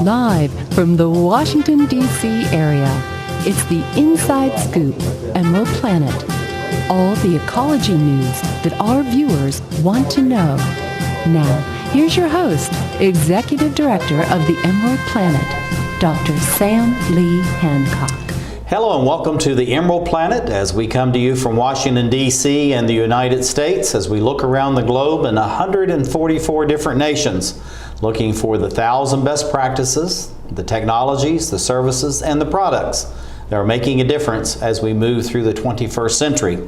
Live from the Washington, D.C. area, it's the Inside Scoop, Emerald Planet. All the ecology news that our viewers want to know. Now, here's your host, Executive Director of the Emerald Planet, Dr. Sam Lee Hancock. Hello and welcome to the Emerald Planet as we come to you from Washington, D.C. and the United States as we look around the globe in 144 different nations, looking for the 1,000 best practices, the technologies, the services, and the products that are making a difference as we move through the 21st century.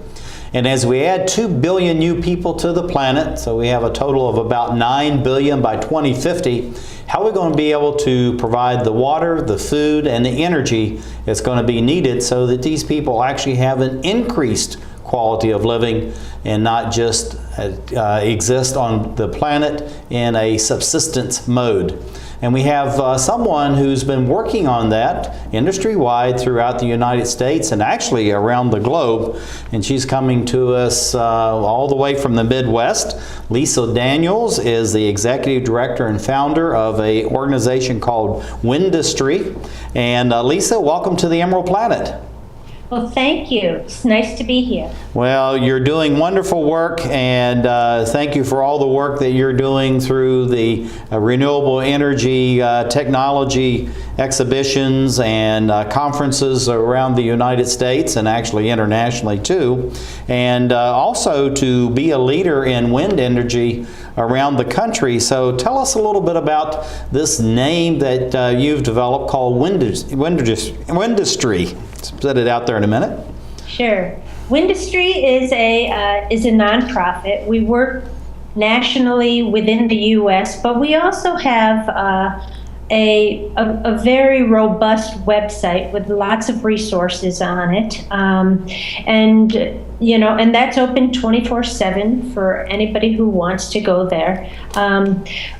And as we add 2 billion new people to the planet, so we have a total of about 9 billion by 2050, how are we going to be able to provide the water, the food, and the energy that's going to be needed so that these people actually have an increased quality of living and not just exist on the planet in a subsistence mode? And we have someone who's been working on that industry-wide throughout the United States and actually around the globe. And she's coming to us all the way from the Midwest. Lisa Daniels is the Executive Director and founder of an organization called Windustry. And Lisa, welcome to the Emerald Planet. Well, thank you. It's nice to be here. Well, you're doing wonderful work, and thank you for all the work that you're doing through the renewable energy technology exhibitions and conferences around the United States and actually internationally too, and also to be a leader in wind energy around the country. So tell us a little bit about this name that you've developed called Windustry. Set it out there in a minute. Sure. Windustry is a nonprofit. We work nationally within the U.S., but we also have a very robust website with lots of resources on it, and that's open 24/7 for anybody who wants to go there.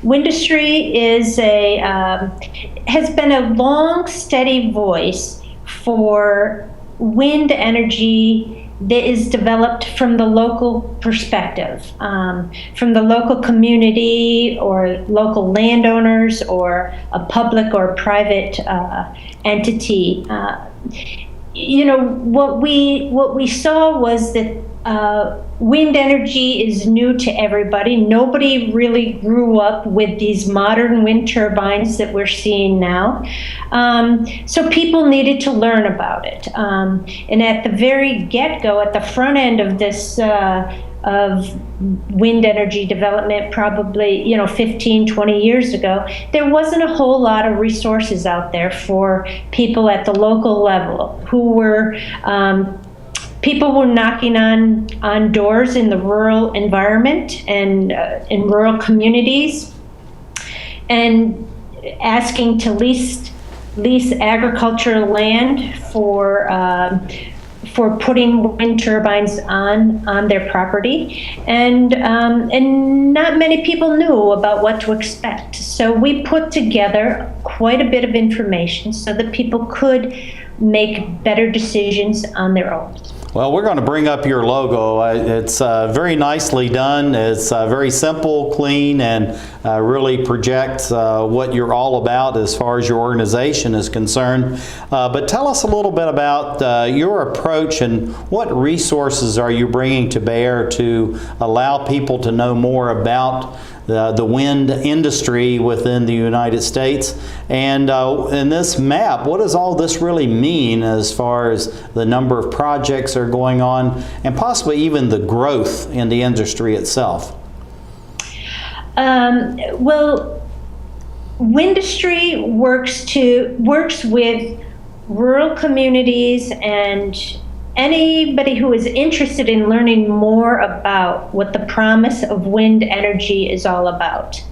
Windustry has been a long, steady voice for wind energy that is developed from the local perspective, from the local community or local landowners or a public or private entity. What we saw was that wind energy is new to everybody. Nobody really grew up with these modern wind turbines that we're seeing now. So people needed to learn about it. And at the very get-go, at the front end of this of wind energy development, probably 15, 20 years ago, there wasn't a whole lot of resources out there for people at the local level who were people were knocking on doors in the rural environment and in rural communities and asking to lease agricultural land for putting wind turbines on their property, and not many people knew about what to expect. So we put together quite a bit of information so that people could make better decisions on their own. Well, we're going to bring up your logo. It's very nicely done. It's very simple, clean, and really projects what you're all about as far as your organization is concerned. But tell us a little bit about your approach and what resources are you bringing to bear to allow people to know more about the wind industry within the United States. And in this map, what does all this really mean as far as the number of projects that are going on and possibly even the growth in the industry itself? Well, Windustry works with rural communities and anybody who is interested in learning more about what the promise of wind energy is all about.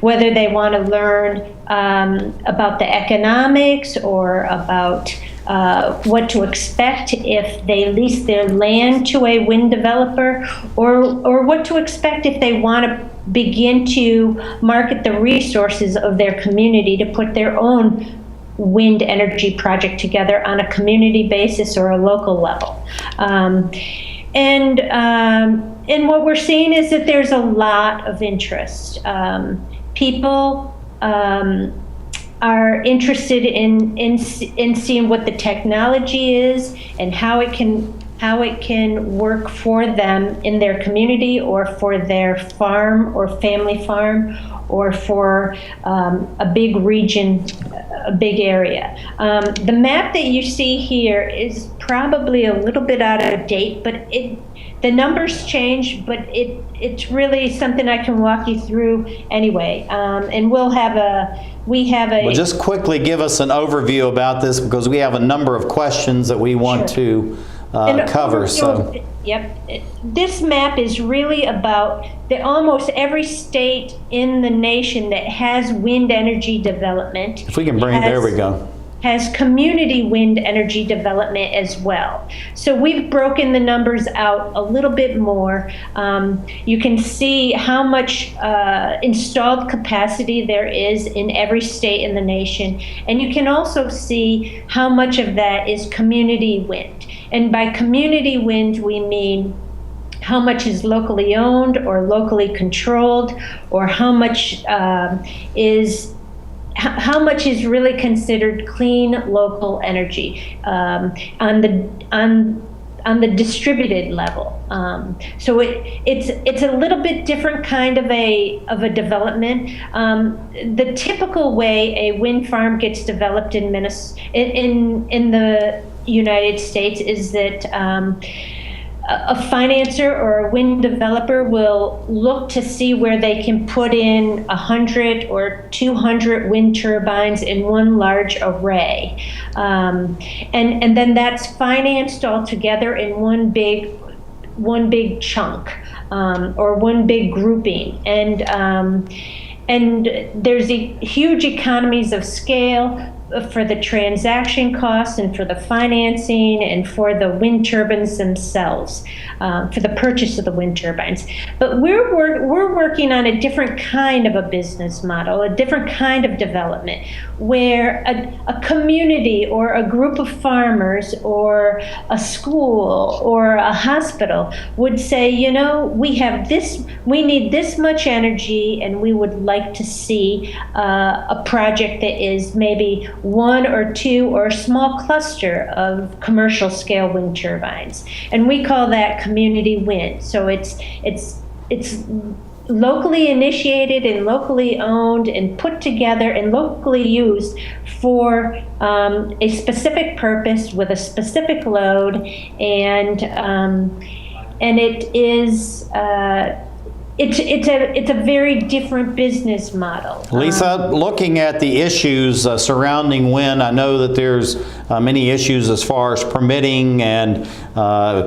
Whether they want to learn about the economics or about what to expect if they lease their land to a wind developer, or what to expect if they want to begin to market the resources of their community to put their own wind energy project together on a community basis or a local level. And what we're seeing is that there's a lot of interest. People are interested in seeing what the technology is and how it can work for them in their community or for their farm or family farm or for a big region, a big area. The map that you see here is probably a little bit out of date, but the numbers change, but it's really something I can walk you through anyway. And we have a. Well, just quickly give us an overview about this, because we have a number of questions that we want to cover. Yep. This map is really about almost every state in the nation that has wind energy development. If we can bring, there we go. Has community wind energy development as well. So we've broken the numbers out a little bit more. You can see how much installed capacity there is in every state in the nation. And you can also see how much of that is community wind. And by community wind, we mean how much is locally owned or locally controlled, or how much how much is really considered clean local energy on the distributed level. So it's a little bit different kind of a development. The typical way a wind farm gets developed in the United States is that a financer or a wind developer will look to see where they can put in 100 or 200 wind turbines in one large array. And then that's financed all together in one big chunk, or one big grouping. And there's huge economies of scale for the transaction costs and for the financing and for the wind turbines themselves, for the purchase of the wind turbines. But we're working on a different kind of a business model, a different kind of development, where a community or a group of farmers or a school or a hospital would say, we need this much energy, and we would like to see a project that is maybe one or two or a small cluster of commercial scale wind turbines. And we call that community wind. So it's locally initiated and locally owned and put together and locally used for a specific purpose with a specific load, and it is it's a very different business model. Lisa, looking at the issues surrounding wind, I know that there's many issues as far as permitting and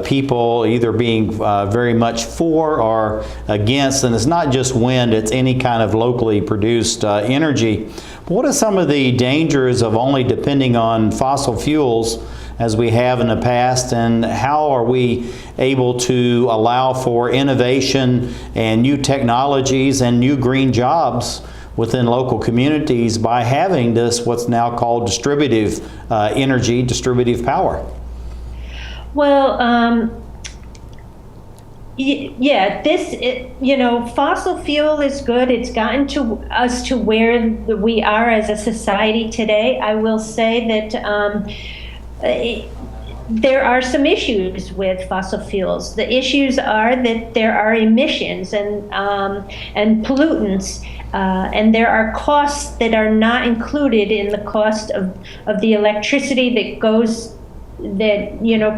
people either being very much for or against, and it's not just wind, it's any kind of locally produced energy. But what are some of the dangers of only depending on fossil fuels as we have in the past, and how are we able to allow for innovation and new technologies and new green jobs within local communities by having this, what's now called distributive energy, distributive power? Well, fossil fuel is good. It's gotten to us to where we are as a society today. I will say that there are some issues with fossil fuels. The issues are that there are emissions and pollutants, and there are costs that are not included in the cost of the electricity that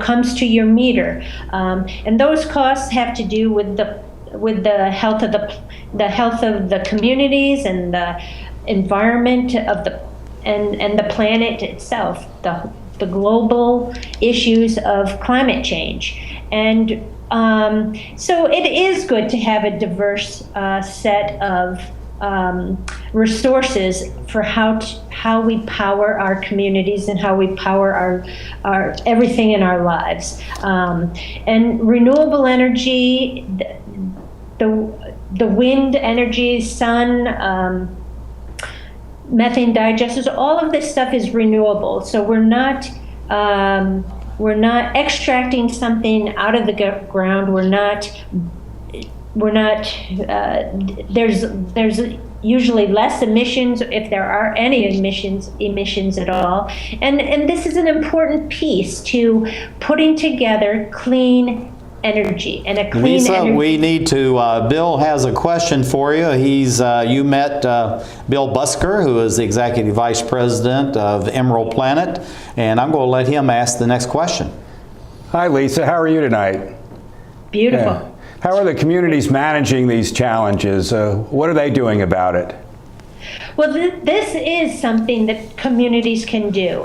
comes to your meter, and those costs have to do with the health of the communities and the environment of the planet itself, the global issues of climate change. And so it is good to have a diverse set of resources for how we power our communities and how we power our everything in our lives. And renewable energy, the wind energy, sun, methane digesters, all of this stuff is renewable. So we're not extracting something out of the ground. We're not there's usually less emissions, if there are any emissions at all. And this is an important piece to putting together clean energy and a clean Lisa, energy. we need to, Bill has a question for you. You met Bill Busker, who is the Executive Vice President of Emerald Planet, and I'm going to let him ask the next question. Hi, Lisa. How are you tonight? Beautiful. Yeah. How are the communities managing these challenges? What are they doing about it? Well, this is something that communities can do.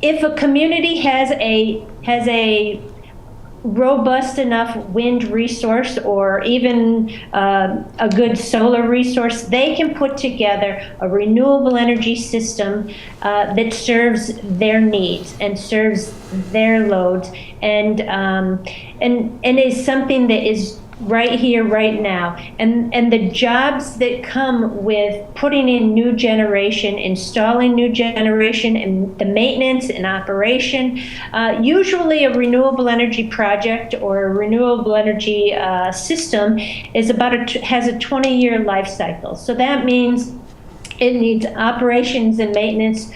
If a community has a robust enough wind resource or even a good solar resource, they can put together a renewable energy system that serves their needs and serves their loads, and is something that is right here, right now. And the jobs that come with putting in new generation, installing new generation, and the maintenance and operation, usually a renewable energy project or a renewable energy system is has a 20-year life cycle. So that means it needs operations and maintenance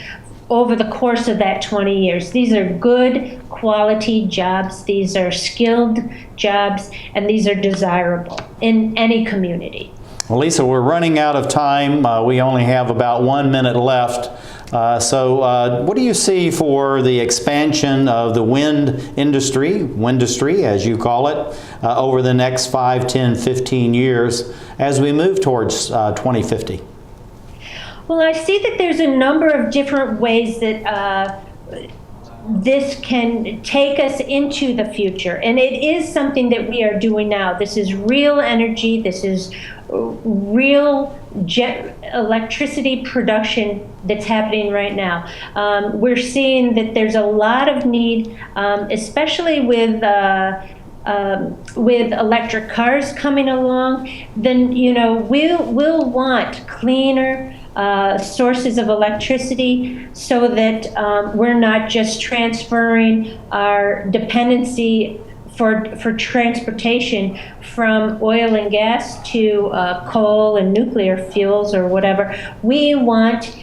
over the course of that 20 years. These are good quality jobs, these are skilled jobs, and these are desirable in any community. Well, Lisa, we're running out of time. We only have about 1 minute left. So what do you see for the expansion of the windustry, as you call it, over the next 5, 10, 15 years as we move towards 2050? Well, I see that there's a number of different ways that this can take us into the future. And it is something that we are doing now. This is real energy. This is real electricity production that's happening right now. We're seeing that there's a lot of need, especially with electric cars coming along. Then, we'll want cleaner sources of electricity so that we're not just transferring our dependency for transportation from oil and gas to coal and nuclear fuels or whatever. We want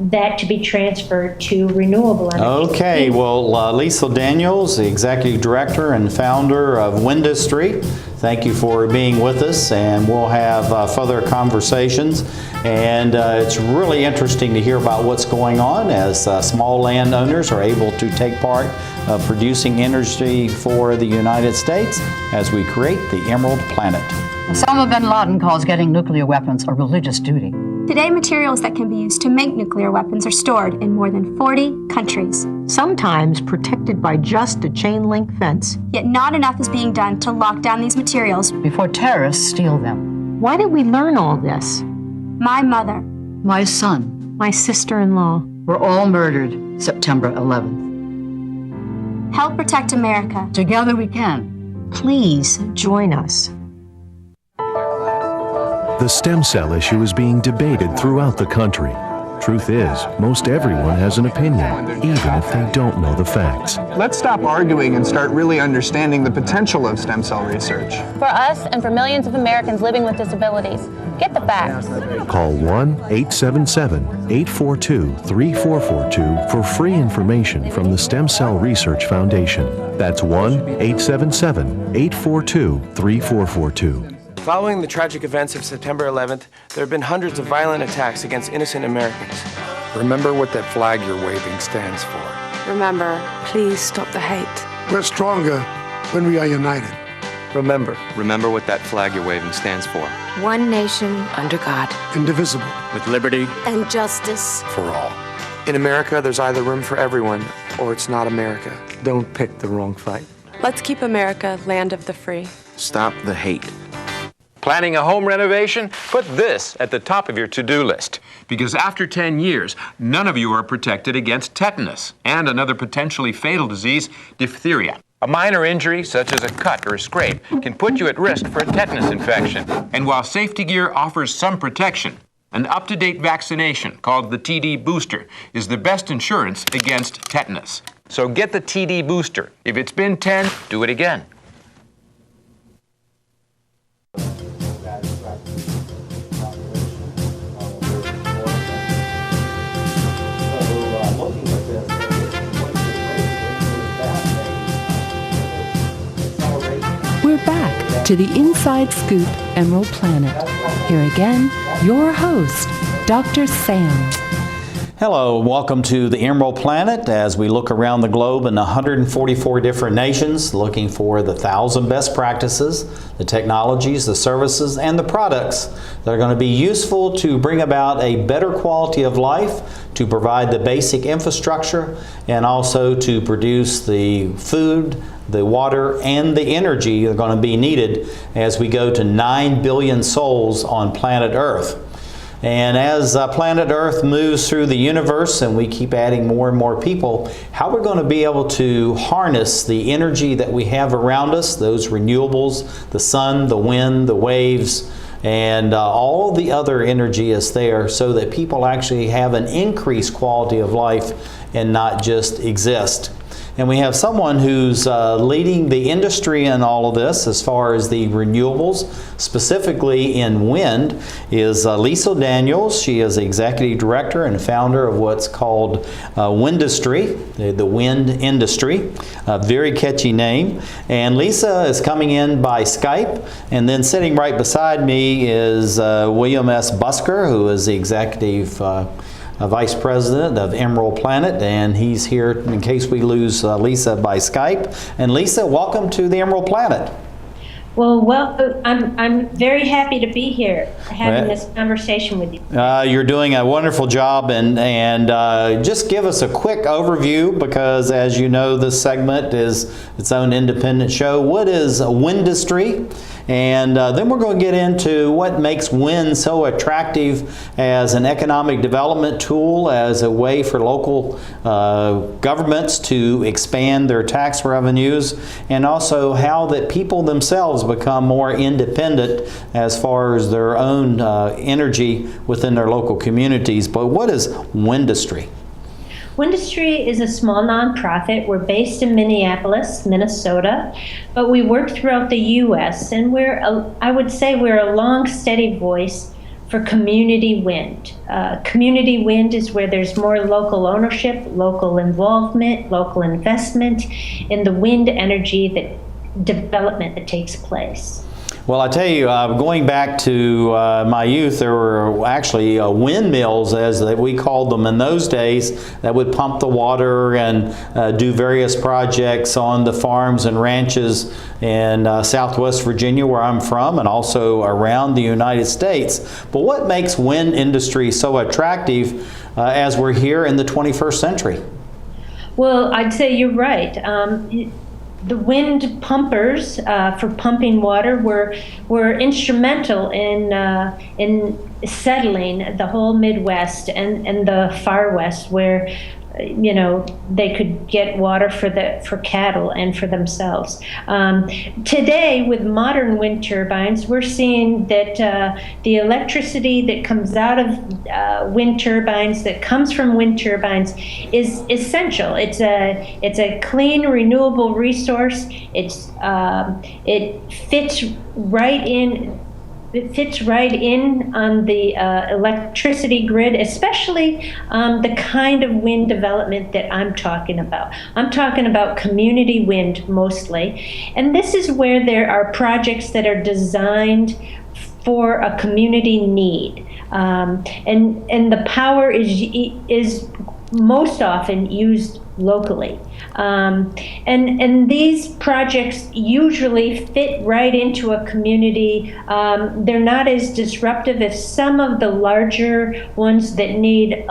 that to be transferred to renewable energy. Okay, well, Lisa Daniels, the Executive Director and Founder of Windustry, thank you for being with us, and we'll have further conversations. And it's really interesting to hear about what's going on as small landowners are able to take part of producing energy for the United States as we create the Emerald Planet. Osama bin Laden calls getting nuclear weapons a religious duty. Today, materials that can be used to make nuclear weapons are stored in more than 40 countries. Sometimes protected by just a chain-link fence. Yet not enough is being done to lock down these materials Before terrorists steal them. Why did we learn all this? My mother, My son My sister-in-law. were all murdered September 11th. help protect America. Together we can. Please join us. The stem cell issue is being debated throughout the country. Truth is, most everyone has an opinion, even if they don't know the facts. Let's stop arguing and start really understanding the potential of stem cell research. For us and for millions of Americans living with disabilities, get the facts. Call 1-877-842-3442 for free information from the Stem Cell Research Foundation. That's 1-877-842-3442. Following the tragic events of September 11th, there have been hundreds of violent attacks against innocent Americans. Remember what that flag you're waving stands for. Remember, please stop the hate. We're stronger when we are united. Remember what that flag you're waving stands for. One nation, under God. Indivisible. With liberty and justice. For all. In America, there's either room for everyone, or it's not America. Don't pick the wrong fight. Let's keep America land of the free. Stop the hate. Planning a home renovation? Put this at the top of your to-do list. Because after 10 years, none of you are protected against tetanus and another potentially fatal disease, diphtheria. A minor injury, such as a cut or a scrape, can put you at risk for a tetanus infection. And while safety gear offers some protection, an up-to-date vaccination called the TD Booster is the best insurance against tetanus. So get the TD Booster. If it's been 10, do it again. to the Inside Scoop Emerald Planet. Here again, your host, Dr. Sam. Hello, welcome to the Emerald Planet as we look around the globe in 144 different nations, looking for the 1,000 best practices, the technologies, the services, and the products that are going to be useful to bring about a better quality of life, to provide the basic infrastructure, and also to produce the food, the water, and the energy that are going to be needed as we go to 9 billion souls on planet Earth. And as planet Earth moves through the universe and we keep adding more and more people, how we're going to be able to harness the energy that we have around us, those renewables, the sun, the wind, the waves, and all the other energy is there so that people actually have an increased quality of life and not just exist. And we have someone who's leading the industry in all of this as far as the renewables, specifically in wind, is Lisa Daniels. She is the Executive Director and founder of what's called Windustry, the wind industry. A very catchy name. And Lisa is coming in by Skype. And then sitting right beside me is William S. Busker, who is the Executive Vice President of Emerald Planet, and he's here in case we lose Lisa by Skype. And Lisa, welcome to the Emerald Planet. Well, I'm very happy to be here having this conversation with you. You're doing a wonderful job, and just give us a quick overview, because as you know, this segment is its own independent show. What is Windustry? And then we're going to get into what makes wind so attractive as an economic development tool, as a way for local governments to expand their tax revenues, and also how that people themselves become more independent as far as their own energy within their local communities. But what is Windustry? Windustry is a small nonprofit. We're based in Minneapolis, Minnesota, but we work throughout the U.S. and I would say we're a long, steady voice for community wind. Community wind is where there's more local ownership, local involvement, local investment in the wind energy development that takes place. Well, I tell you, going back to my youth, there were actually windmills, as we called them in those days, that would pump the water and do various projects on the farms and ranches in Southwest Virginia, where I'm from, and also around the United States. But what makes wind industry so attractive as we're here in the 21st century? Well, I'd say you're right. The wind pumpers for pumping water were instrumental in settling the whole Midwest and the far West, where they could get water for cattle and for themselves. Today, with modern wind turbines, we're seeing that the electricity that comes out of wind turbines, that comes from wind turbines, is essential. It's a clean, renewable resource. It fits right in. It fits right in on the electricity grid, especially the kind of wind development that I'm talking about. I'm talking about community wind mostly. And this is where there are projects that are designed for a community need. And the power is most often used locally. And these projects usually fit right into a community. They're not as disruptive as some of the larger ones that need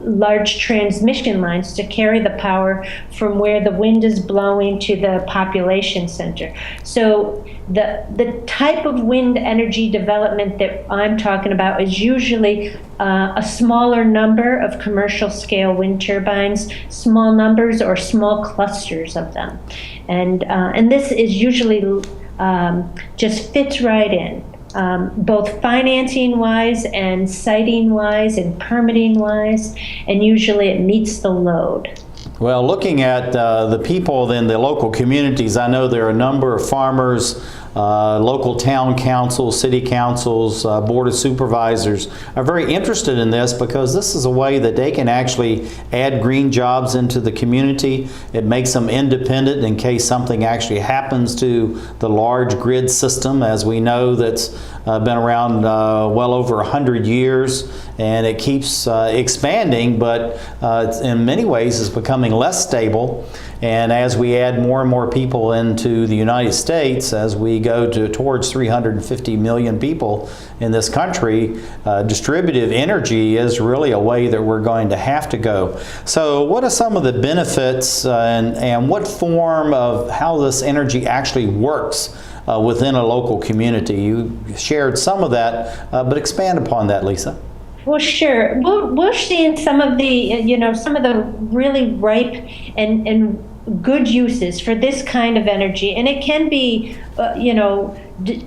large transmission lines to carry the power from where the wind is blowing to the population center. So the type of wind energy development that I'm talking about is usually a smaller number of commercial scale wind turbines, small numbers or small clusters of them. And this is usually just fits right in, both financing-wise and siting-wise and permitting-wise, and usually it meets the load. Well, looking at the people in the local communities, I know there are a number of farmers local town councils, city councils, board of supervisors are very interested in this because this is a way that they can actually add green jobs into the community. It makes them independent in case something actually happens to the large grid system, as we know that's been around well over 100 years, and it keeps expanding, but in many ways is becoming less stable. And as we add more and more people into the United States, as we go towards 350 million people in this country, distributed energy is really a way that we're going to have to go. So what are some of the benefits and what form of how this energy actually works within a local community? You shared some of that, but expand upon that, Lisa. Well, sure. We're seeing some of the, some of the really ripe and good uses for this kind of energy, and it can be,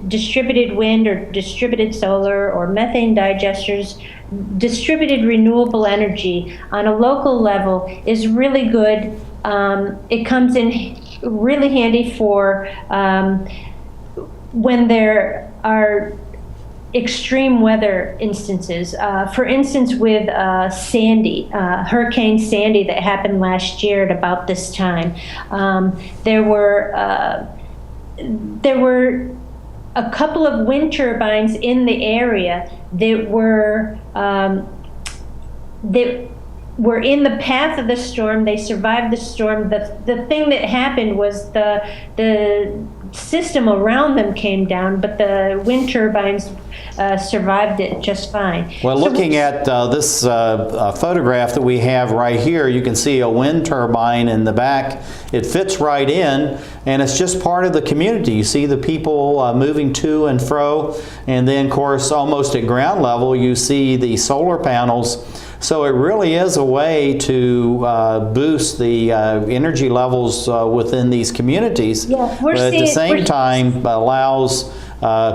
distributed wind or distributed solar or methane digesters. Distributed renewable energy on a local level is really good. It comes in really handy for when there are extreme weather instances. For instance, with Hurricane Sandy that happened last year at about this time, there were a couple of wind turbines in the area that were in the path of the storm. They survived the storm. The thing that happened was the system around them came down, but the wind turbines survived it just fine. Well, looking at this photograph that we have right here, you can see a wind turbine in the back. It fits right in, and it's just part of the community. You see the people moving to and fro, and then, of course, almost at ground level, you see the solar panels. So it really is a way to boost the energy levels within these communities, but at the same time allows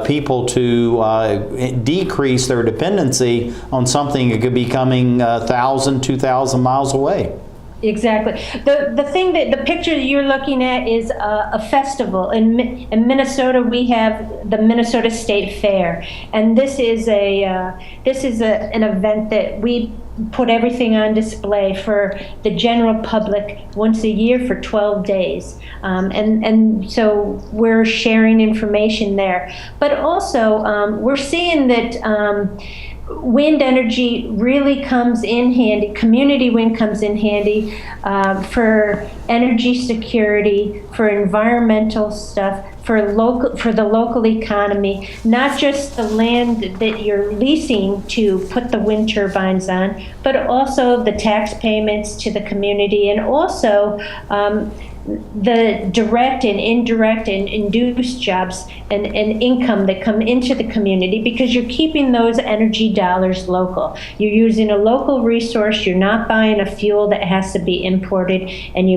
people to decrease their dependency on something that could be coming 1,000, 2,000 miles away. Exactly. The picture that you're looking at is a festival in Minnesota. We have the Minnesota State Fair, and this is an event that we put everything on display for the general public once a year for 12 days. And so we're sharing information there. But also, we're seeing that wind energy really comes in handy, community wind comes in handy for energy security, for environmental stuff, for the local economy, not just the land that you're leasing to put the wind turbines on, but also the tax payments to the community, and also the direct and indirect and induced jobs and income that come into the community, because you're keeping those energy dollars local. You're using a local resource, you're not buying a fuel that has to be imported, and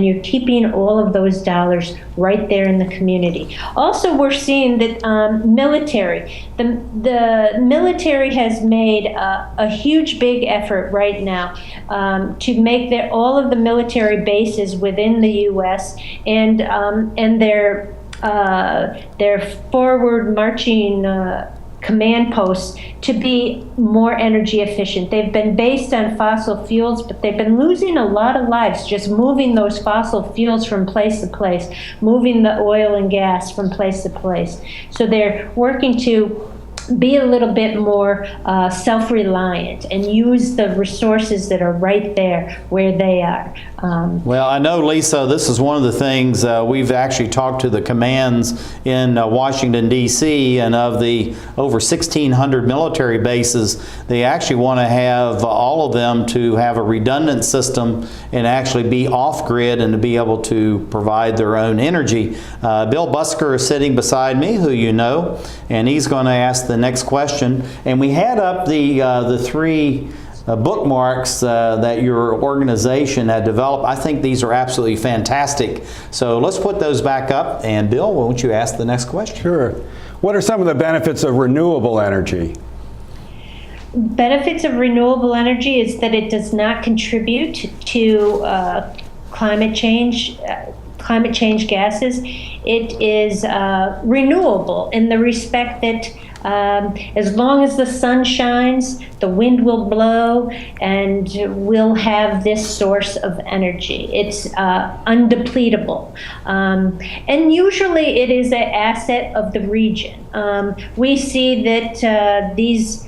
you're keeping all of those dollars right there in the community. Also, we're seeing that the military has made a huge, big effort right now to make all of the military bases within the U.S. and their forward marching command posts to be more energy efficient. They've been based on fossil fuels, but they've been losing a lot of lives just moving those fossil fuels from place to place, moving the oil and gas from place to place. So they're working to be a little bit more self-reliant and use the resources that are right there where they are. Well, I know, Lisa, this is one of the things we've actually talked to the commands in Washington, D.C., and of the over 1,600 military bases, they actually want to have all of them to have a redundant system and actually be off-grid and to be able to provide their own energy. Bill Busker is sitting beside me, who you know, and he's going to ask the next question. And we had up the three bookmarks that your organization had developed. I think these are absolutely fantastic. So let's put those back up. And Bill, why don't you ask the next question? Sure. What are some of the benefits of renewable energy? Benefits of renewable energy is that it does not contribute to climate change. climate change gases, it is renewable in the respect that as long as the sun shines, the wind will blow, and we'll have this source of energy. It's undepletable. And usually it is an asset of the region. We see that these,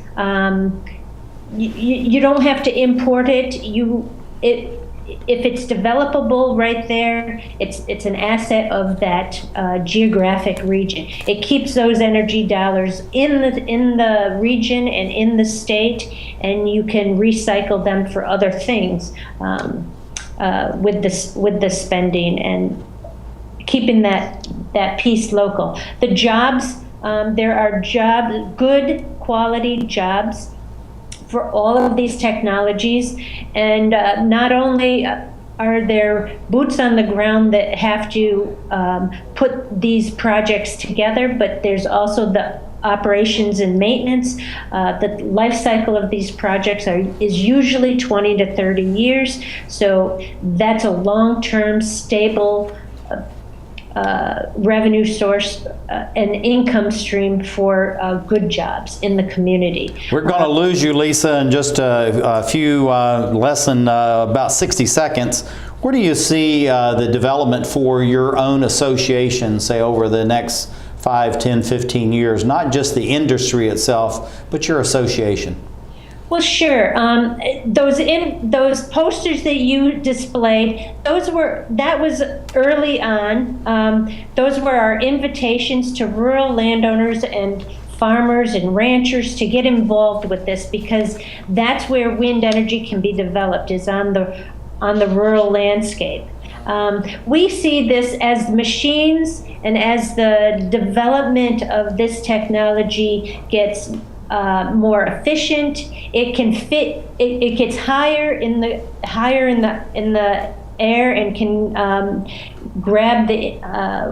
you don't have to import it. If it's developable right there, it's an asset of that geographic region. It keeps those energy dollars in the region and in the state, and you can recycle them for other things with the spending and keeping that piece local. The jobs, there are good quality jobs for all of these technologies, and not only are there boots on the ground that have to put these projects together, but there's also the operations and maintenance. The life cycle of these projects is usually 20 to 30 years, so that's a long-term, stable revenue source and income stream for good jobs in the community. We're going to lose you, Lisa, in just a few, less than about 60 seconds. Where do you see the development for your own association, say, over the next 5, 10, 15 years? Not just the industry itself, but your association. Well, sure. Those posters that you displayed, that was early on. Those were our invitations to rural landowners and farmers and ranchers to get involved with this, because that's where wind energy can be developed, is on the rural landscape. We see this as machines, and as the development of this technology gets more efficient, it can fit. It gets higher in the air and can grab the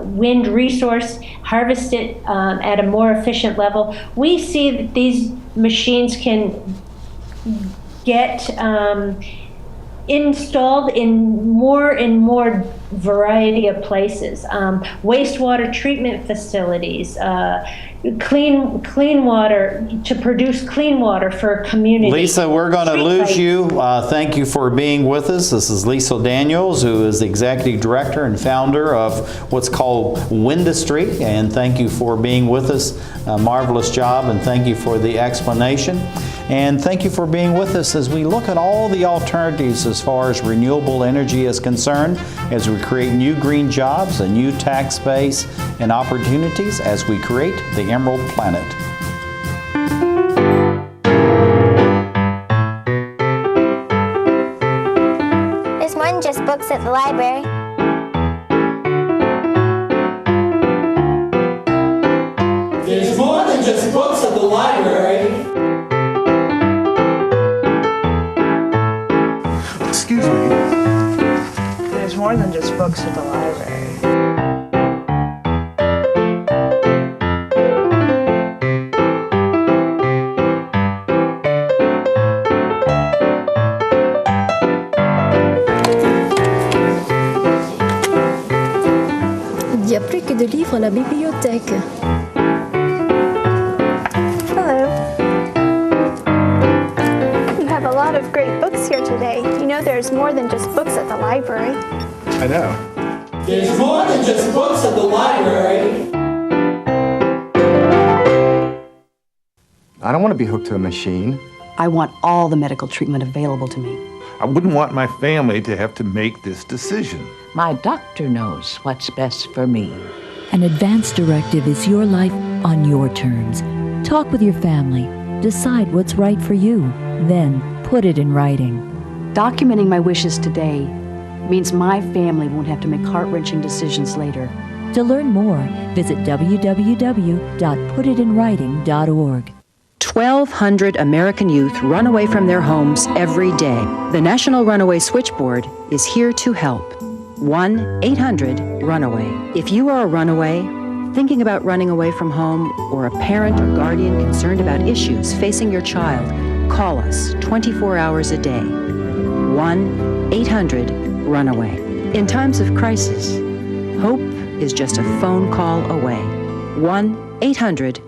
wind resource, harvest it at a more efficient level. We see that these machines can get installed in more and more variety of places. Wastewater treatment facilities, clean water, to produce clean water for communities. Lisa, we're going to lose you. Thank you for being with us. This is Lisa Daniels, who is the Executive Director and founder of what's called Windustry, and thank you for being with us. A marvelous job, and thank you for the explanation. And thank you for being with us as we look at all the alternatives as far as renewable energy is concerned, as we create new green jobs, a new tax base, and opportunities as we create the Emerald Planet. There's more than just books at the library. There's more than just books at the library. Excuse me. There's more than just books at the library. Il y a plus que de livres à la bibliothèque. Hello. You have a lot of great books here today. You know there's more than just books at the library. I know. There's more than just books at the library. I don't want to be hooked to a machine. I want all the medical treatment available to me. I wouldn't want my family to have to make this decision. My doctor knows what's best for me. An advance directive is your life on your terms. Talk with your family. Decide what's right for you. Then put it in writing. Documenting my wishes today means my family won't have to make heart-wrenching decisions later. To learn more, visit www.putitinwriting.org. 1,200 American youth run away from their homes every day. The National Runaway Switchboard is here to help. 1-800-RUNAWAY. If you are a runaway, thinking about running away from home, or a parent or guardian concerned about issues facing your child, call us 24 hours a day. 1-800-RUNAWAY. In times of crisis, Hope is just a phone call away. 1-800.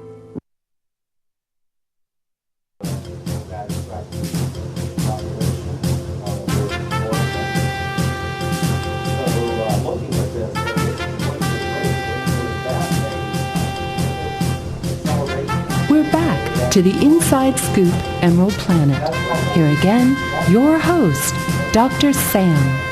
We're back to the Inside Scoop Emerald Planet. Here again, your host, Dr. Sam.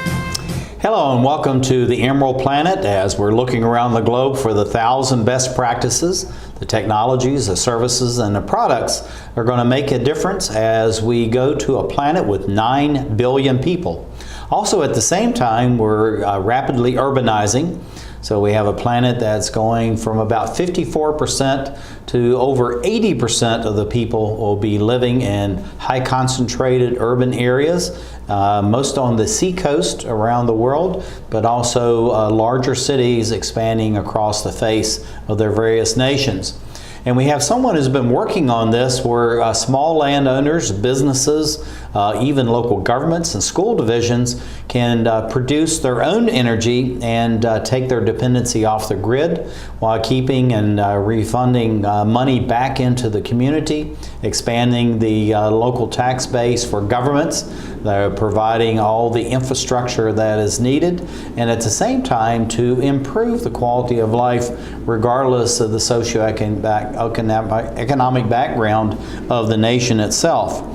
Hello and welcome to the Emerald Planet as we're looking around the globe for the 1,000 best practices, the technologies, the services, and the products that are going to make a difference as we go to a planet with 9 billion people. Also at the same time, we're rapidly urbanizing. So we have a planet that's going from about 54% to over 80% of the people will be living in high concentrated urban areas, most on the seacoast around the world, but also larger cities expanding across the face of their various nations. And we have someone who's been working on this where small landowners, businesses, even local governments and school divisions can produce their own energy and take their dependency off the grid while keeping and refunding money back into the community, expanding the local tax base for governments. They're providing all the infrastructure that is needed, and at the same time to improve the quality of life regardless of the socioeconomic background of the nation itself.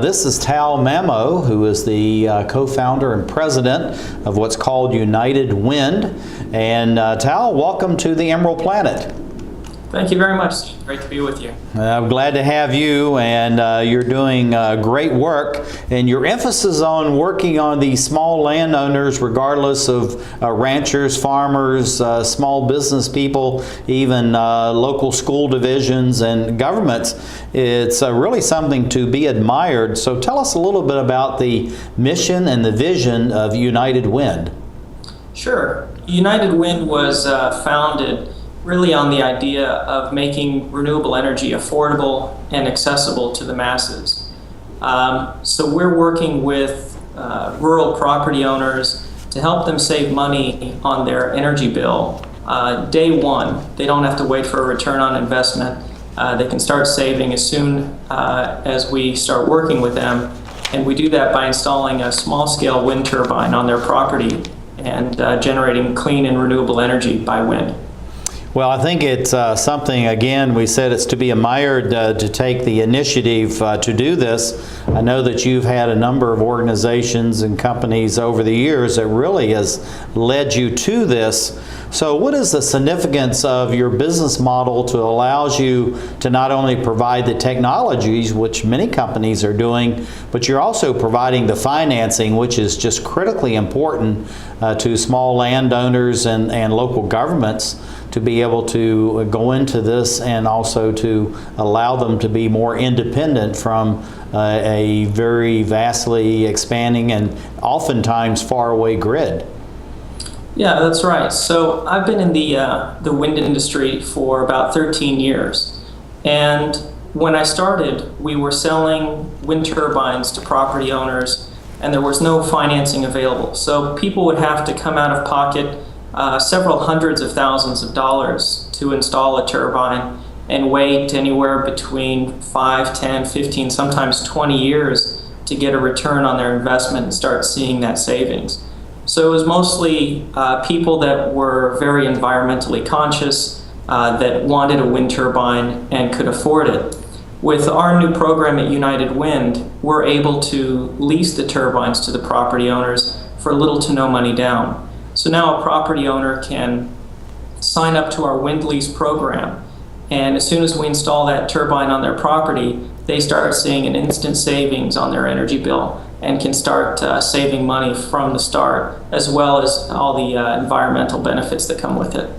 This is Tal Mamo, who is the co-founder and president of what's called United Wind. And Tal, welcome to the Emerald Planet. Thank you very much. Great to be with you. I'm glad to have you, and you're doing great work. And your emphasis on working on these small landowners, regardless of ranchers, farmers, small business people, even local school divisions and governments, it's really something to be admired. So tell us a little bit about the mission and the vision of United Wind. Sure. United Wind was founded really on the idea of making renewable energy affordable and accessible to the masses. So we're working with rural property owners to help them save money on their energy bill. Day one, they don't have to wait for a return on investment. They can start saving as soon as we start working with them. And we do that by installing a small-scale wind turbine on their property and generating clean and renewable energy by wind. Well, I think it's something, again, we said it's to be admired to take the initiative to do this. I know that you've had a number of organizations and companies over the years that really has led you to this. So what is the significance of your business model to allows you to not only provide the technologies, which many companies are doing, but you're also providing the financing, which is just critically important to small landowners and local governments to be able to go into this and also to allow them to be more independent from a very vastly expanding and oftentimes faraway grid. Yeah, that's right. So I've been in the wind industry for about 13 years. And when I started, we were selling wind turbines to property owners, and there was no financing available. So people would have to come out of pocket several hundreds of thousands of dollars to install a turbine and wait anywhere between 5, 10, 15, sometimes 20 years to get a return on their investment and start seeing that savings. So it was mostly people that were very environmentally conscious, that wanted a wind turbine and could afford it. With our new program at United Wind, we're able to lease the turbines to the property owners for little to no money down. So now a property owner can sign up to our wind lease program, and as soon as we install that turbine on their property, they start seeing an instant savings on their energy bill and can start saving money from the start, as well as all the environmental benefits that come with it.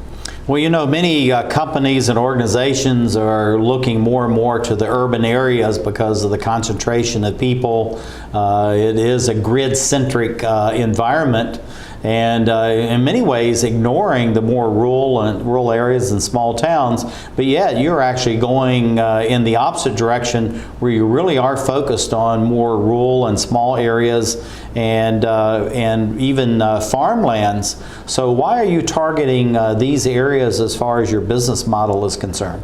Well, you know, many companies and organizations are looking more and more to the urban areas because of the concentration of people. It is a grid-centric environment. and in many ways ignoring the more rural areas and small towns, but yet you're actually going in the opposite direction, where you really are focused on more rural and small areas and even farmlands. So why are you targeting these areas as far as your business model is concerned?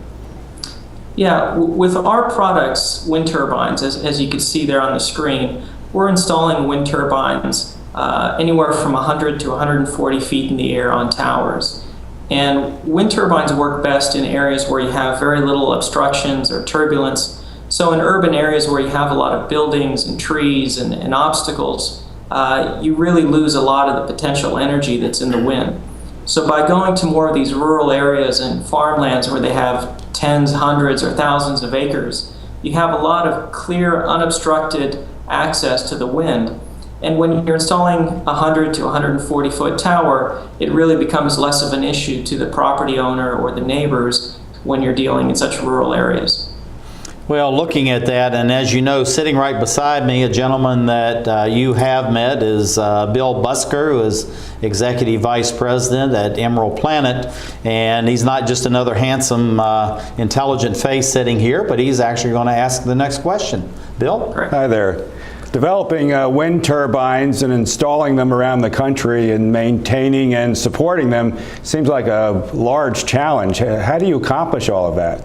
Yeah, with our products, wind turbines, as you can see there on the screen, we're installing wind turbines anywhere from 100 to 140 feet in the air on towers. And wind turbines work best in areas where you have very little obstructions or turbulence. So in urban areas where you have a lot of buildings and trees and obstacles, you really lose a lot of the potential energy that's in the wind. So by going to more of these rural areas and farmlands where they have tens, hundreds, or thousands of acres, you have a lot of clear, unobstructed access to the wind. And when you're installing a 100 to 140 foot tower, it really becomes less of an issue to the property owner or the neighbors when you're dealing in such rural areas. Well, looking at that, and as you know, sitting right beside me, a gentleman that you have met is Bill Busker, who is Executive Vice President at Emerald Planet. And he's not just another handsome, intelligent face sitting here, but he's actually going to ask the next question. Bill? Hi there. Developing wind turbines and installing them around the country and maintaining and supporting them seems like a large challenge. How do you accomplish all of that?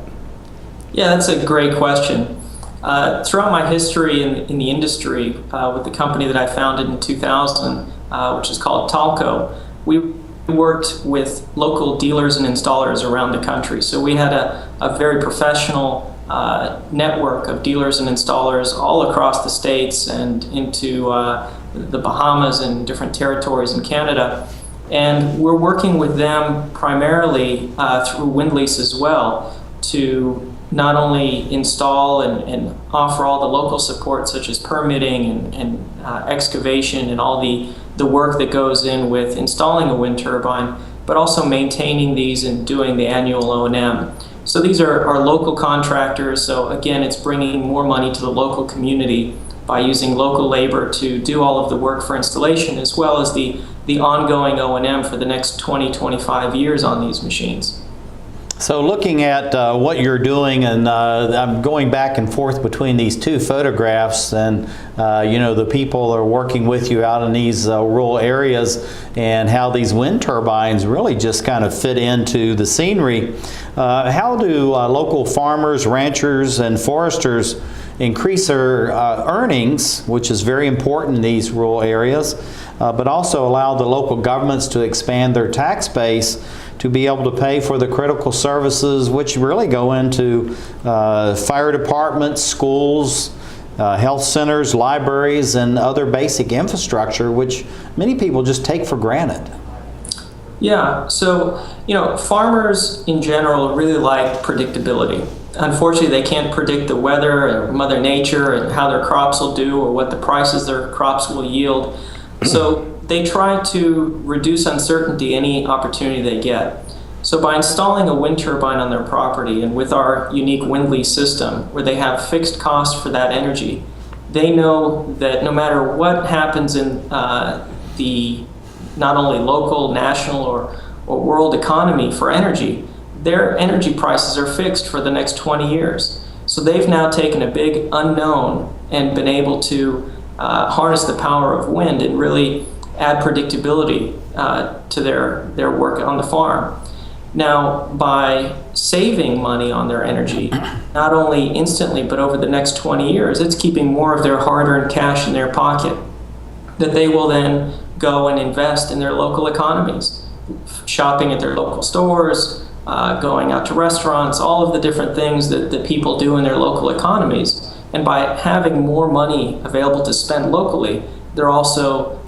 Yeah, that's a great question. Throughout my history in the industry, with the company that I founded in 2000, which is called Talco, we worked with local dealers and installers around the country. So we had a very professional network of dealers and installers all across the states and into the Bahamas and different territories in Canada. And we're working with them primarily through Windlease as well to not only install and offer all the local support such as permitting and excavation and all the work that goes in with installing a wind turbine, but also maintaining these and doing the annual O&M. So these are our local contractors. So again, it's bringing more money to the local community by using local labor to do all of the work for installation, as well as the ongoing O&M for the next 20-25 years on these machines. So looking at what you're doing, and I'm going back and forth between these two photographs, and you know, the people are working with you out in these rural areas, and how these wind turbines really just kind of fit into the scenery. How do local farmers, ranchers, and foresters increase their earnings, which is very important in these rural areas, but also allow the local governments to expand their tax base to be able to pay for the critical services which really go into fire departments, schools, health centers, libraries, and other basic infrastructure, which many people just take for granted? Yeah, so, you know, farmers in general really like predictability. Unfortunately, they can't predict the weather or Mother Nature and how their crops will do or what the prices their crops will yield. So they try to reduce uncertainty any opportunity they get. So by installing a wind turbine on their property, and with our unique Windlease system where they have fixed costs for that energy, they know that no matter what happens in the not only local, national, or world economy for energy, their energy prices are fixed for the next 20 years. So they've now taken a big unknown and been able to harness the power of wind and really add predictability to their work on the farm. Now, by saving money on their energy, not only instantly, but over the next 20 years, it's keeping more of their hard-earned cash in their pocket that they will then go and invest in their local economies, shopping at their local stores, going out to restaurants, all of the different things that people do in their local economies. And by having more money available to spend locally, they're also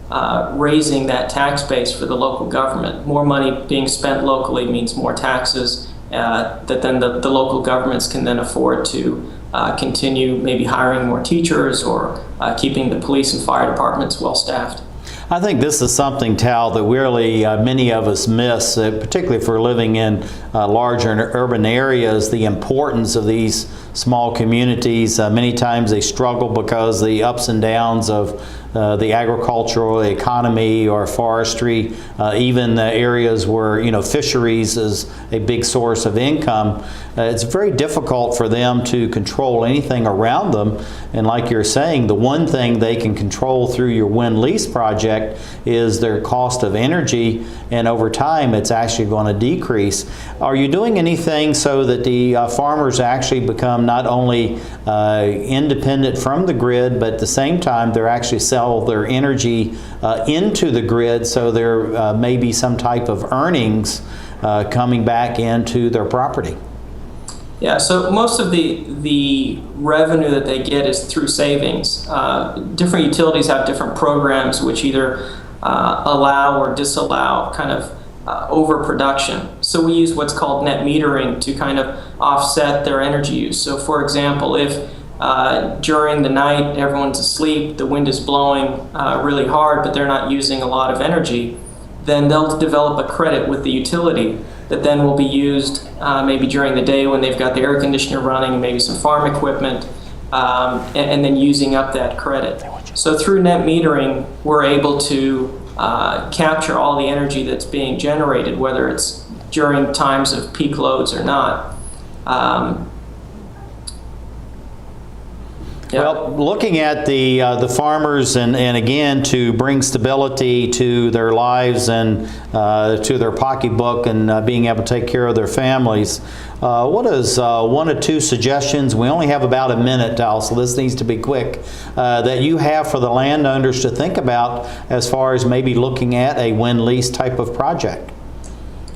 raising that tax base for the local government. More money being spent locally means more taxes that then the local governments can then afford to continue maybe hiring more teachers or keeping the police and fire departments well staffed. I think this is something, Tal, that really many of us miss, particularly if we're living in larger urban areas, the importance of these small communities. Many times they struggle because the ups and downs of the agricultural economy or forestry, even the areas where fisheries is a big source of income. It's very difficult for them to control anything around them. And like you're saying, the one thing they can control through your wind lease project is their cost of energy, and over time it's actually going to decrease. Are you doing anything so that the farmers actually become not only independent from the grid, but at the same time they're actually sell their energy into the grid, so there may be some type of earnings coming back into their property? Yeah, so most of the revenue that they get is through savings. Different utilities have different programs which either allow or disallow kind of overproduction. So we use what's called net metering to kind of offset their energy use. So for example, if during the night everyone's asleep, the wind is blowing really hard, but they're not using a lot of energy, then they'll develop a credit with the utility that then will be used maybe during the day when they've got the air conditioner running and maybe some farm equipment, and then using up that credit. So through net metering, we're able to capture all the energy that's being generated, whether it's during times of peak loads or not. Well, looking at the farmers and again to bring stability to their lives and to their pocketbook and being able to take care of their families, what is one or two suggestions? We only have about a minute, Tal, so this needs to be quick, that you have for the landowners to think about as far as maybe looking at a wind lease type of project?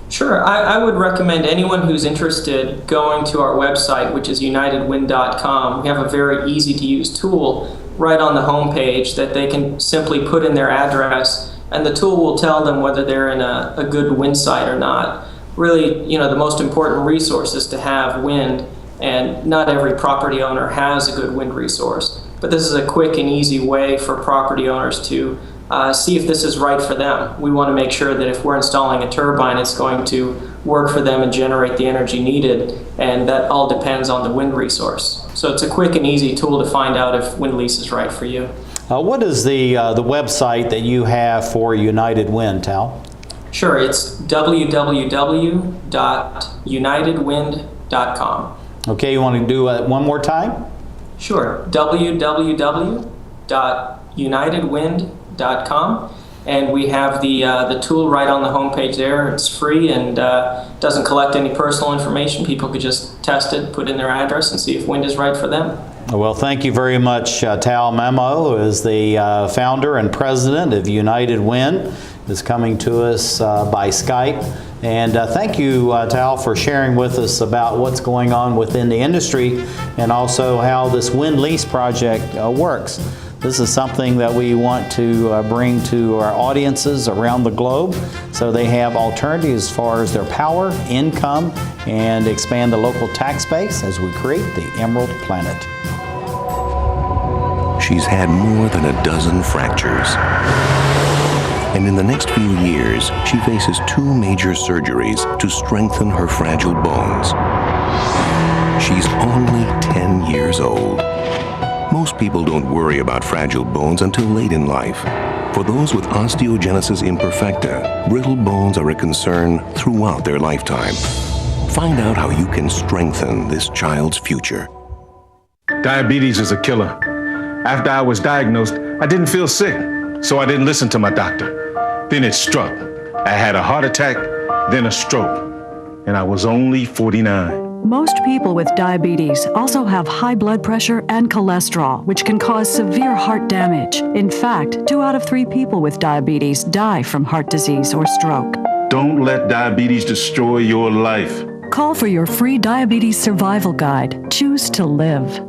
Sure. I would recommend anyone who's interested going to our website, which is unitedwind.com. We have a very easy to use tool right on the home page that they can simply put in their address, and the tool will tell them whether they're in a good wind site or not. Really, the most important resource is to have wind, and not every property owner has a good wind resource. But this is a quick and easy way for property owners to see if this is right for them. We want to make sure that if we're installing a turbine, it's going to work for them and generate the energy needed, and that all depends on the wind resource. So it's a quick and easy tool to find out if wind lease is right for you. What is the website that you have for United Wind, Tal? Sure, it's www.unitedwind.com. Okay, you want to do it one more time? Sure, www.unitedwind.com, and we have the tool right on the homepage there. It's free and doesn't collect any personal information. People could just test it, put in their address, and see if wind is right for them. Well, thank you very much. Tal Memo is the founder and president of United Wind, is coming to us by Skype. And thank you, Tal, for sharing with us about what's going on within the industry and also how this wind lease project works. This is something that we want to bring to our audiences around the globe so they have alternatives as far as their power, income, and expand the local tax base as we create the Emerald Planet. She's had more than a dozen fractures. And in the next few years, she faces 2 major surgeries to strengthen her fragile bones. She's only 10 years old. Most people don't worry about fragile bones until late in life. For those with osteogenesis imperfecta, brittle bones are a concern throughout their lifetime. Find out how you can strengthen this child's future. Diabetes is a killer. After I was diagnosed, I didn't feel sick, so I didn't listen to my doctor. Then it struck. I had a heart attack, then a stroke, and I was only 49. Most people with diabetes also have high blood pressure and cholesterol, which can cause severe heart damage. In fact, 2 out of 3 people with diabetes die from heart disease or stroke. Don't let diabetes destroy your life. Call for your free diabetes survival guide. Choose to live.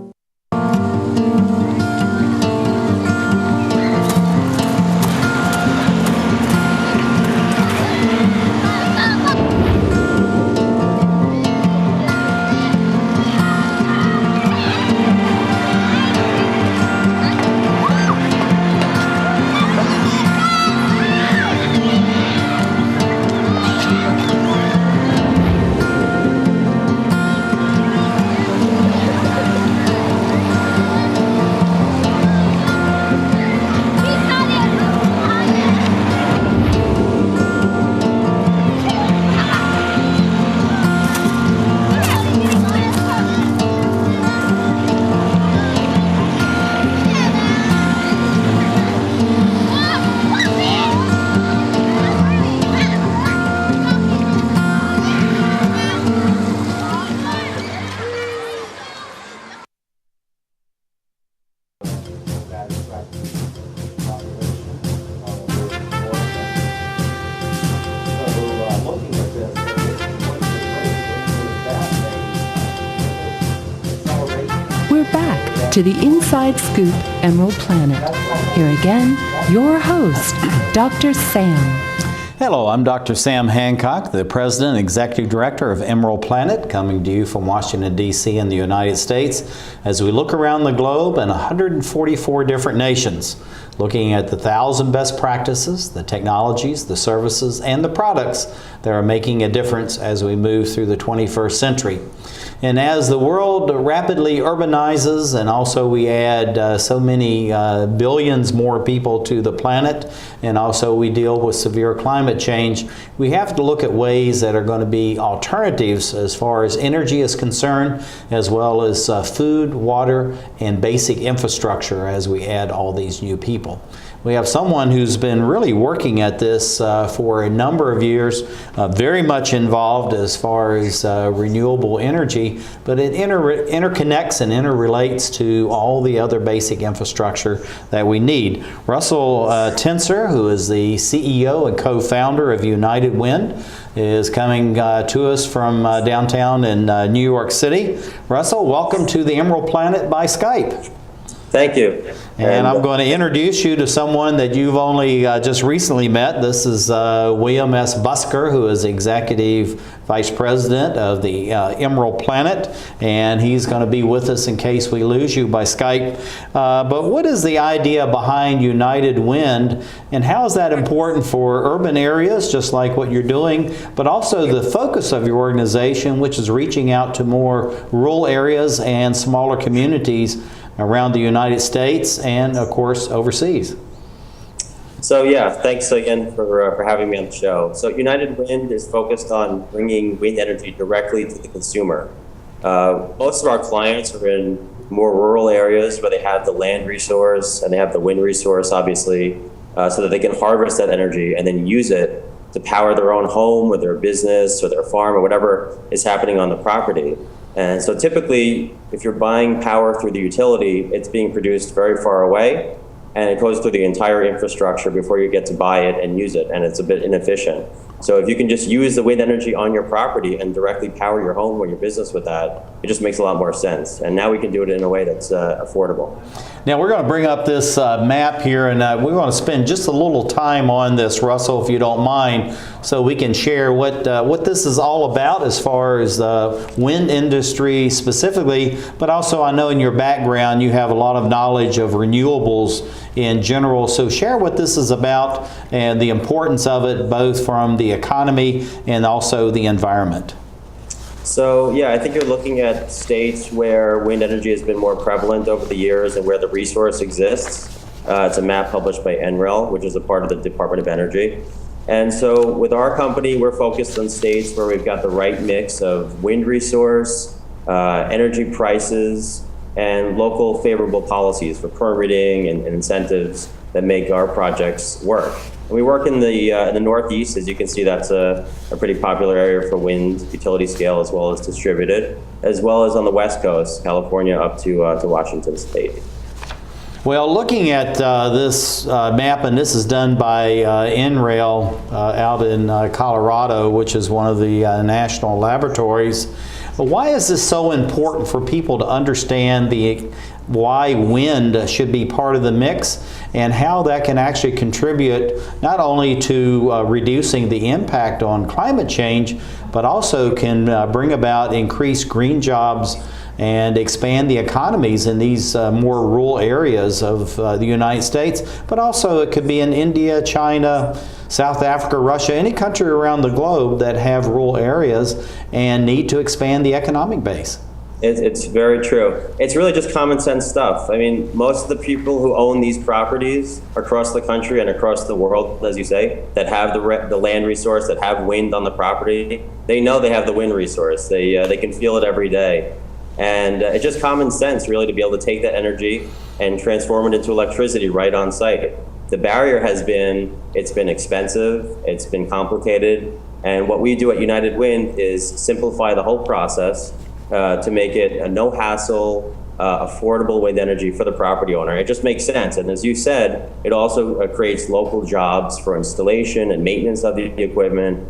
We're back to the Inside Scoop Emerald Planet. Here again, your host, Dr. Sam. Hello, I'm Dr. Sam Hancock, the President and Executive Director of Emerald Planet, coming to you from Washington, D.C. in the United States as we look around the globe in 144 different nations, looking at the 1,000 best practices, the technologies, the services, and the products that are making a difference as we move through the 21st century. And as the world rapidly urbanizes and also we add so many billions more people to the planet, and also we deal with severe climate change, we have to look at ways that are going to be alternatives as far as energy is concerned, as well as food, water, and basic infrastructure as we add all these new people. We have someone who's been really working at this for a number of years, very much involved as far as renewable energy, but it interconnects and interrelates to all the other basic infrastructure that we need. Russell Tencer, who is the CEO and co-founder of United Wind, is coming to us from downtown in New York City. Russell, welcome to the Emerald Planet by Skype. Thank you. And I'm going to introduce you to someone that you've only just recently met. This is William S. Busker, who is Executive Vice President of the Emerald Planet, and he's going to be with us in case we lose you by Skype. But what is the idea behind United Wind, and how is that important for urban areas, just like what you're doing, but also the focus of your organization, which is reaching out to more rural areas and smaller communities around the United States and, of course, overseas? So yeah, thanks again for having me on the show. So United Wind is focused on bringing wind energy directly to the consumer. Most of our clients are in more rural areas where they have the land resource and they have the wind resource, obviously, so that they can harvest that energy and then use it to power their own home or their business or their farm or whatever is happening on the property. And so typically, if you're buying power through the utility, it's being produced very far away, and it goes through the entire infrastructure before you get to buy it and use it, and it's a bit inefficient. So if you can just use the wind energy on your property and directly power your home or your business with that, it just makes a lot more sense. And now we can do it in a way that's affordable. Now we're going to bring up this map here, and we want to spend just a little time on this, Russell, if you don't mind, so we can share what this is all about as far as the wind industry specifically, but also I know in your background you have a lot of knowledge of renewables in general. So share what this is about and the importance of it, both from the economy and also the environment. So yeah, I think you're looking at states where wind energy has been more prevalent over the years and where the resource exists. It's a map published by NREL, which is a part of the Department of Energy. And so with our company, we're focused on states where we've got the right mix of wind resource, energy prices, and local favorable policies for permitting and incentives that make our projects work. And we work in the Northeast. As you can see, that's a pretty popular area for wind, utility scale as well as distributed, as well as on the West Coast, California up to Washington State. Well, looking at this map, and this is done by NREL out in Colorado, which is one of the national laboratories. Why is this so important for people to understand why wind should be part of the mix and how that can actually contribute not only to reducing the impact on climate change, but also can bring about increased green jobs and expand the economies in these more rural areas of the United States, but also it could be in India, China, South Africa, Russia, any country around the globe that have rural areas and need to expand the economic base. It's very true. It's really just common sense stuff. I mean, most of the people who own these properties across the country and across the world, as you say, that have the land resource, that have wind on the property, they know they have the wind resource. They can feel it every day. And it's just common sense, really, to be able to take that energy and transform it into electricity right on site. The barrier has been, it's been expensive, it's been complicated, and what we do at United Wind is simplify the whole process to make it a no-hassle, affordable wind energy for the property owner. It just makes sense. And as you said, it also creates local jobs for installation and maintenance of the equipment.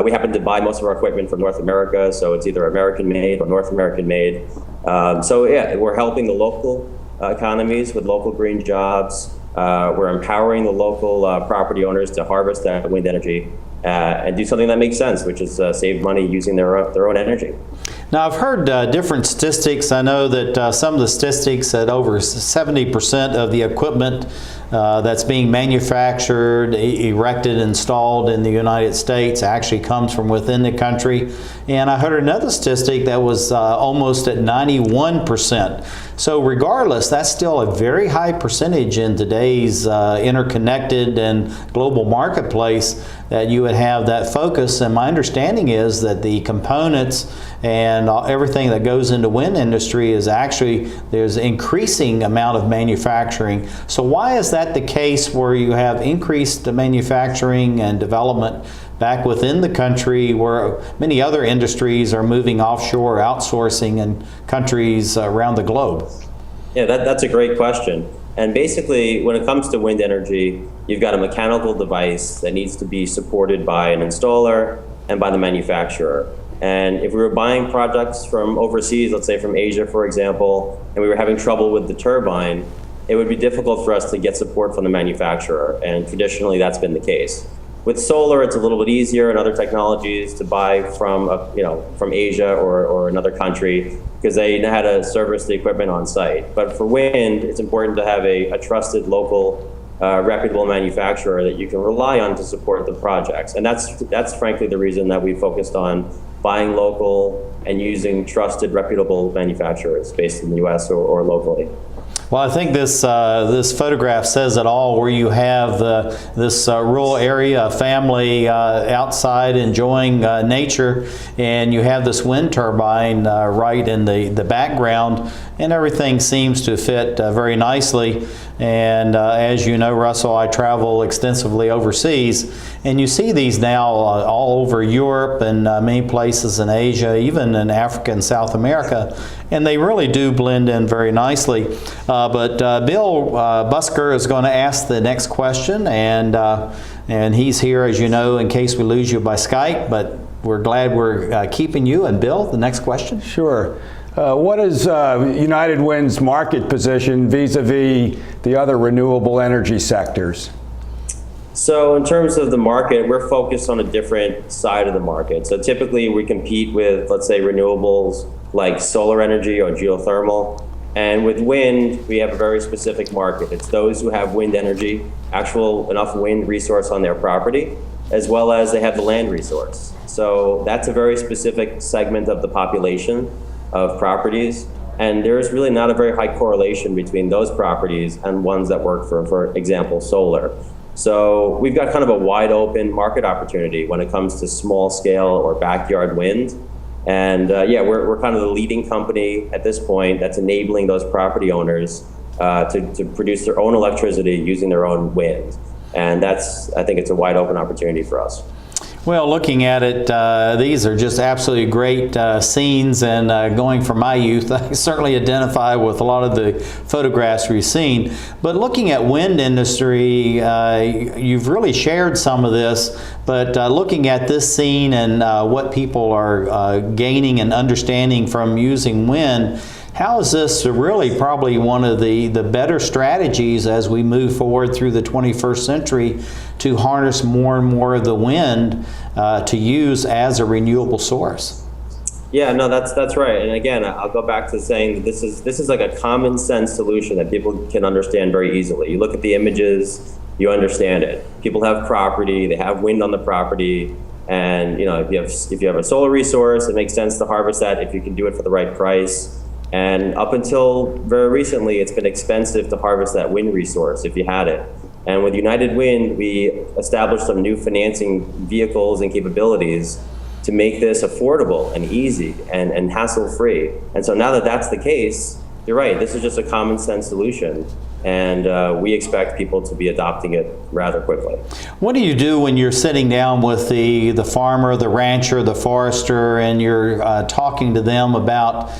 We happen to buy most of our equipment from North America, so it's either American made or North American made. So yeah, we're helping the local economies with local green jobs. We're empowering the local property owners to harvest that wind energy and do something that makes sense, which is save money using their own energy. Now, I've heard different statistics. I know that some of the statistics that over 70% of the equipment that's being manufactured, erected, installed in the United States actually comes from within the country. And I heard another statistic that was almost at 91%. So regardless, that's still a very high percentage in today's interconnected and global marketplace that you would have that focus. And my understanding is that the components and everything that goes into wind industry is actually, there's increasing amount of manufacturing. So why is that the case where you have increased manufacturing and development back within the country where many other industries are moving offshore, outsourcing in countries around the globe? Yeah, that's a great question. And basically, when it comes to wind energy, you've got a mechanical device that needs to be supported by an installer and by the manufacturer. And if we were buying products from overseas, let's say from Asia, for example, and we were having trouble with the turbine, it would be difficult for us to get support from the manufacturer. And traditionally, that's been the case. With solar, it's a little bit easier and other technologies to buy from, from Asia or another country because they know how to service the equipment on site. But for wind, it's important to have a trusted local, reputable manufacturer that you can rely on to support the projects. And that's frankly the reason that we focused on buying local and using trusted, reputable manufacturers based in the U.S. or locally. Well, I think this photograph says it all, where you have this rural area, a family outside enjoying nature, and you have this wind turbine right in the background, and everything seems to fit very nicely. And as you know, Russell, I travel extensively overseas, and you see these now all over Europe and many places in Asia, even in Africa and South America, and they really do blend in very nicely. But Bill Busker is going to ask the next question, and he's here, as you know, in case we lose you by Skype, but we're glad we're keeping you. And Bill, the next question? Sure. What is United Wind's market position vis-a-vis the other renewable energy sectors? So in terms of the market, we're focused on a different side of the market. So typically we compete with, let's say, renewables like solar energy or geothermal. And with wind, we have a very specific market. It's those who have wind energy, enough wind resource on their property, as well as they have the land resource. So that's a very specific segment of the population of properties. And there's really not a very high correlation between those properties and ones that work for example, solar. So we've got kind of a wide open market opportunity when it comes to small scale or backyard wind. And yeah, we're kind of the leading company at this point that's enabling those property owners to produce their own electricity using their own wind. And I think it's a wide open opportunity for us. Well, looking at it, these are just absolutely great scenes, and going from my youth, I certainly identify with a lot of the photographs we've seen. But looking at wind industry, you've really shared some of this, but looking at this scene and what people are gaining and understanding from using wind, how is this really probably one of the better strategies as we move forward through the 21st century to harness more and more of the wind to use as a renewable source? Yeah, no, that's right. And again, I'll go back to saying that this is like a common sense solution that people can understand very easily. You look at the images, you understand it. People have property, they have wind on the property, and if you have a solar resource, it makes sense to harvest that if you can do it for the right price. And up until very recently, it's been expensive to harvest that wind resource if you had it. And with United Wind, we established some new financing vehicles and capabilities to make this affordable and easy and hassle-free. And so now that that's the case, you're right, this is just a common sense solution. And we expect people to be adopting it rather quickly. What do you do when you're sitting down with the farmer, the rancher, the forester, and you're talking to them about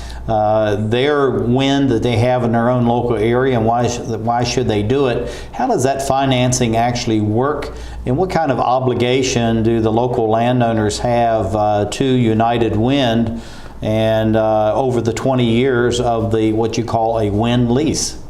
their wind that they have in their own local area and why should they do it? How does that financing actually work? And what kind of obligation do the local landowners have to United Wind and over the 20 years of what you call a wind lease?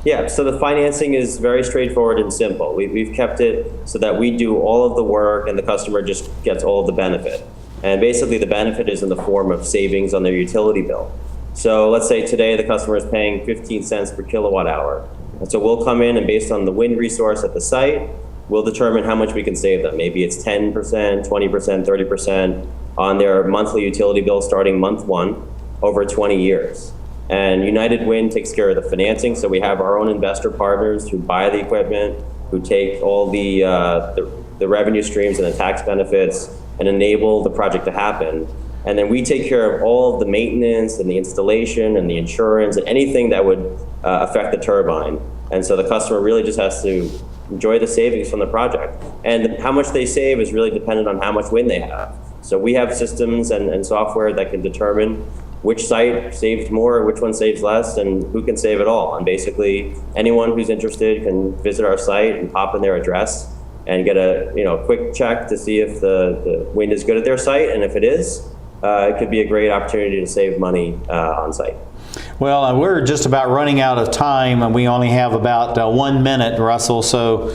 Yeah, so the financing is very straightforward and simple. We've kept it so that we do all of the work and the customer just gets all of the benefit. And basically the benefit is in the form of savings on their utility bill. So let's say today the customer is paying 15 cents per kilowatt hour. And so we'll come in and based on the wind resource at the site, we'll determine how much we can save them. Maybe it's 10%, 20%, 30% on their monthly utility bill starting month 1 over 20 years. And United Wind takes care of the financing, so we have our own investor partners who buy the equipment, who take all the revenue streams and the tax benefits and enable the project to happen. And then we take care of all of the maintenance and the installation and the insurance and anything that would affect the turbine. And so the customer really just has to enjoy the savings from the project. And how much they save is really dependent on how much wind they have. So we have systems and software that can determine which site saves more, which one saves less, and who can save it all. And basically, anyone who's interested can visit our site and pop in their address and get a quick check to see if the wind is good at their site. And if it is, it could be a great opportunity to save money on site. Well, we're just about running out of time, and we only have about 1 minute, Russell, so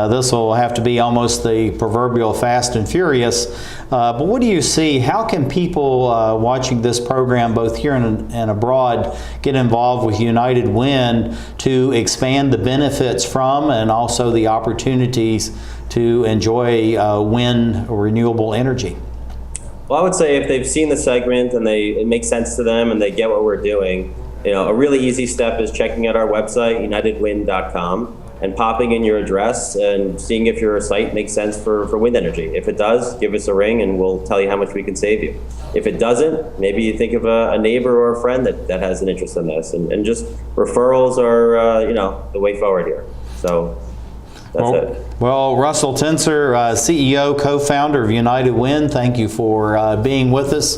this will have to be almost the proverbial fast and furious. But what do you see? How can people watching this program, both here and abroad, get involved with United Wind to expand the benefits from and also the opportunities to enjoy wind or renewable energy? Well, I would say if they've seen the segment and it makes sense to them and they get what we're doing, a really easy step is checking out our website, unitedwind.com, and popping in your address and seeing if your site makes sense for wind energy. If it does, give us a ring and we'll tell you how much we can save you. If it doesn't, maybe you think of a neighbor or a friend that has an interest in this. And just referrals are, the way forward here. So that's it. Well, Russell Tencer, CEO, co-founder of United Wind, thank you for being with us.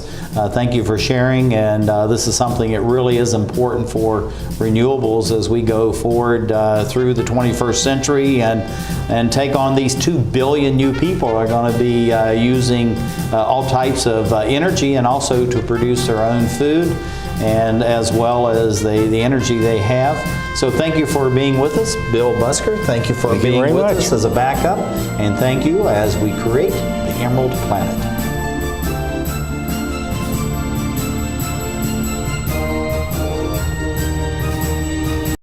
Thank you for sharing, and this is something that really is important for renewables as we go forward through the 21st century and take on these 2 billion new people who are going to be using all types of energy and also to produce their own food, and as well as the energy they have. So thank you for being with us. Bill Busker, thank you for being with us as a backup, and thank you as we create the Emerald Planet.